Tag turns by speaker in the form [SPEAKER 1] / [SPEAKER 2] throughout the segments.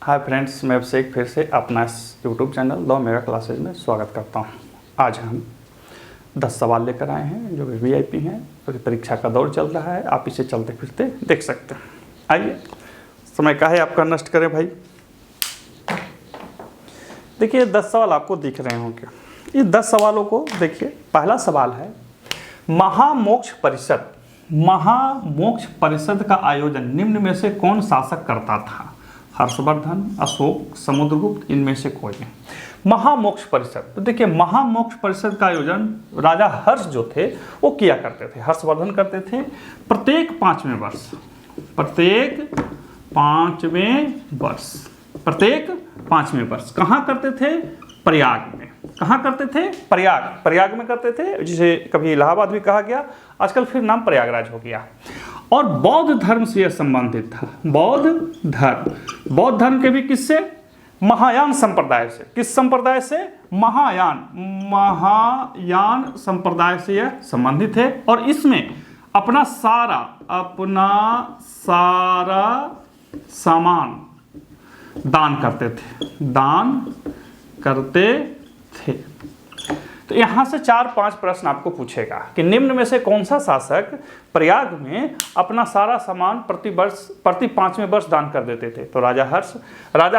[SPEAKER 1] Hi friends, मैं अभिषेक फिर से अपना इस YouTube channel the mega classes में स्वागत करता हूं। आज हम 10 सवाल लेकर आए हैं जो कि वीआईपी हैं, क्योंकि परीक्षा का दौर चल रहा है। आप इसे चलते फिरते देख सकते हैं। आइए, समय का है आपका नष्ट करें भाई। देखिए 10 सवाल आपको दिख रहे होंगे। ये 10 सवालों को देखिए। पहला सवाल है, महामोक्ष परिषद। महामोक्ष परिषद का आयोजन निम्न में से कौन शासक करता था? हर्षवर्धन, अशोक, समुद्रगुप्त, इनमें से कोई नहीं। महामोक्ष परिषद, तो देखिए महामोक्ष परिषद का आयोजन राजा हर्ष जो थे वो किया करते थे। हर्षवर्धन करते थे प्रत्येक 5वें वर्ष। प्रत्येक 5वें वर्ष कहाँ करते थे? प्रयाग में। कहाँ करते थे? प्रयाग में करते थे, जिसे कभी इलाहाबाद भी कहा गया, आजकल फिर नाम प्रयागराज हो गया। और बौद्ध धर्म से यह संबंधित था। बौद्ध धर्म के भी किससे? महायान संप्रदाय से। किस संप्रदाय से? महायान संप्रदाय से यह संबंधित है। और इसमें अपना सारा सामान दान करते थे। तो यहां से 4-5 प्रश्न आपको पूछेगा कि निम्न में से कौन सा शासक प्रयाग में अपना सारा सामान प्रति 5वें वर्ष दान कर देते थे? तो राजा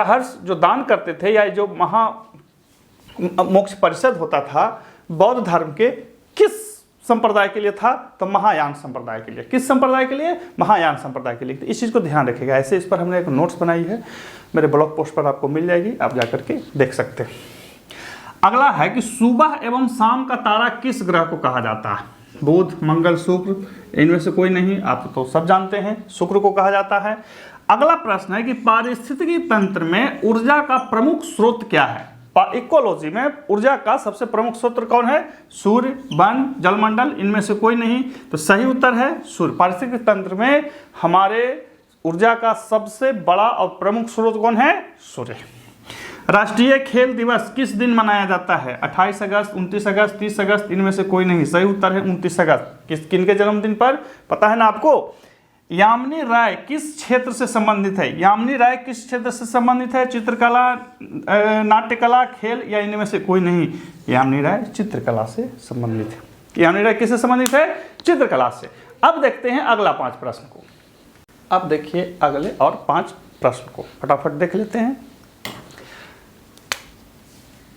[SPEAKER 1] हर्ष जो दान करते थे, या जो महामोक्ष परिषद होता था, बौद्ध धर्म के किस संप्रदाय के लिए था? तो महायान संप्रदाय के लिए। किस संप्रदाय के लिए? महायान संप्रदाय के लिए। तो इस चीज़ को ध्यान रखिएगा। ऐसे इस पर हमने एक नोट्स बनाई है, मेरे ब्लॉग पोस्ट पर आपको मिल जाएगी, आप जाकर के देख सकते हैं। अगला है कि सुबह एवं शाम का तारा किस ग्रह को कहा जाता है? बुध, मंगल, शुक्र, इनमें से कोई नहीं। आप तो सब जानते हैं, शुक्र को कहा जाता है। अगला प्रश्न है कि पारिस्थितिकी तंत्र में ऊर्जा का प्रमुख स्रोत क्या है? इकोलॉजी में ऊर्जा का सबसे प्रमुख स्रोत कौन है? सूर्य, वन, जलमंडल, इनमें से कोई नहीं। तो सही उत्तर है सूर्य। पारिस्थितिकी तंत्र में हमारे ऊर्जा का सबसे बड़ा और प्रमुख स्रोत कौन है? सूर्य। राष्ट्रीय खेल दिवस किस दिन मनाया जाता है? 28 अगस्त, 29 अगस्त, 30 अगस्त, इनमें से कोई नहीं। सही उत्तर है 29 अगस्त। किनके जन्मदिन पर? पता है ना आपको? यामिनी राय किस क्षेत्र से संबंधित है? यामिनी राय किस क्षेत्र से संबंधित है? चित्रकला, नाट्यकला, खेल, या इनमें से कोई नहीं। यामिनी राय चित्रकला से संबंधित है। यामिनी राय किससे संबंधित है? चित्रकला से। अब देखते हैं अगला 5 प्रश्न को। अब देखिए अगले और 5 प्रश्न को फटाफट देख लेते हैं।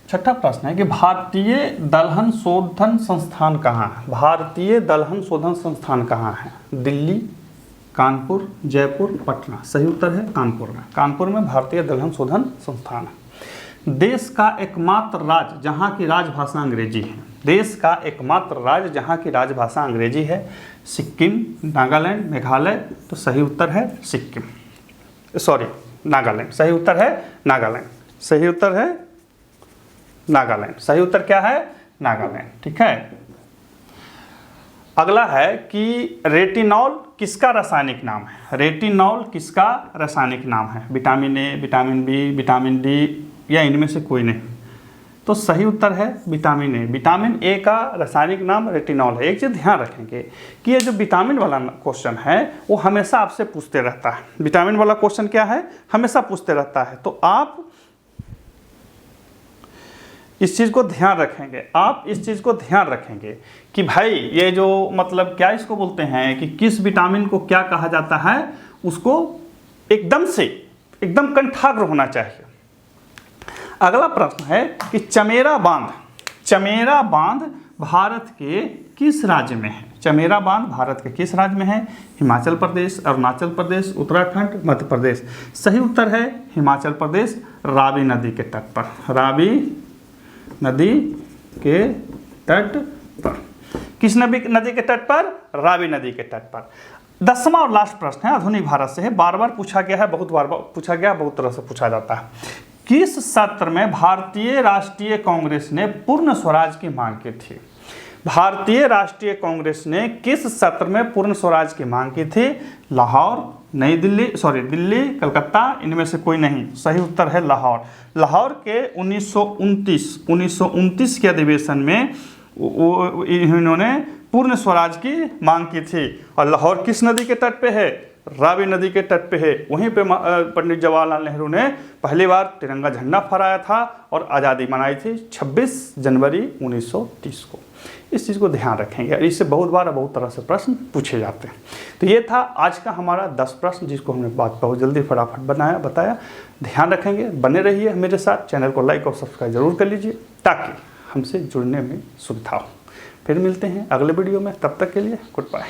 [SPEAKER 1] छठा प्रश्न है कि भारतीय दलहन शोधन संस्थान कहाँ है? भारतीय दलहन शोधन संस्थान कहाँ है? दिल्ली, कानपुर, जयपुर, पटना। सही उत्तर है कानपुर में। कानपुर में भारतीय दलहन शोधन संस्थान है। देश का एकमात्र राज्य जहाँ की राजभाषा अंग्रेजी है। देश का एकमात्र राज्य जहाँ की राजभाषा अंग्रेजी है। सिक्किम, नागालैंड, मेघालय। तो सही उत्तर है सिक्किम, नागालैंड। सही उत्तर है नागालैंड। सही उत्तर है नागालैंड। सही उत्तर क्या है? नागालैंड। ठीक है। अगला है कि रेटिनॉल किसका रासायनिक नाम है? रेटिनॉल किसका रासायनिक नाम है? Vitamin A, vitamin B, vitamin D, या इनमें से कोई नहीं। तो सही उत्तर है विटामिन ए। विटामिन ए का रासायनिक नाम रेटिनॉल है। एक चीज़ ध्यान रखेंगे कि ये जो विटामिन वाला क्वेश्चन है वो हमेशा आपसे पूछते रहता है। विटामिन वाला क्वेश्चन क्या है? हमेशा पूछते रहता है। तो आप इस चीज़ को ध्यान रखेंगे। आप इस चीज़ को ध्यान रखेंगे कि भाई ये जो मतलब क्या इसको बोलते हैं कि किस विटामिन को क्या कहा जाता है, उसको एकदम कंठाग्र होना चाहिए। अगला प्रश्न है कि चमेरा बांध भारत के किस राज्य में है? चमेरा बांध भारत के किस राज्य में है? हिमाचल प्रदेश, अरुणाचल प्रदेश, उत्तराखंड, मध्य प्रदेश। सही उत्तर है हिमाचल प्रदेश, रावी नदी के तट पर। रावी नदी के तट पर। किस नदी के तट पर? रावी नदी के तट पर। 10वां और लास्ट प्रश्न है, आधुनिक भारत से है। बार बार पूछा गया है, बहुत तरह से पूछा जाता है। किस सत्र में भारतीय राष्ट्रीय कांग्रेस ने पूर्ण स्वराज की मांग की थी? भारतीय राष्ट्रीय कांग्रेस ने किस सत्र में पूर्ण स्वराज की मांग की थी? लाहौर, दिल्ली, कलकत्ता, इनमें से कोई नहीं। सही उत्तर है लाहौर। लाहौर के 1929 के अधिवेशन में इन्होंने पूर्ण स्वराज की मांग की थी। और लाहौर किस नदी के तट पे है? रावी नदी के तट पे है, वहीं पे पंडित जवाहरलाल नेहरू ने पहली बार तिरंगा झंडा फहराया था और आज़ादी मनाई थी 26 जनवरी 1930 को। इस चीज़ को ध्यान रखेंगे और इससे बहुत बार बहुत तरह से प्रश्न पूछे जाते हैं। तो ये था आज का हमारा 10 प्रश्न, जिसको हमने बहुत जल्दी फटाफट बताया। ध्यान रखेंगे, बने रहिए मेरे साथ। चैनल को लाइक और सब्सक्राइब जरूर कर लीजिए ताकि हमसे जुड़ने में सुविधा हो। फिर मिलते हैं अगले वीडियो में, तब तक के लिए गुड बाय।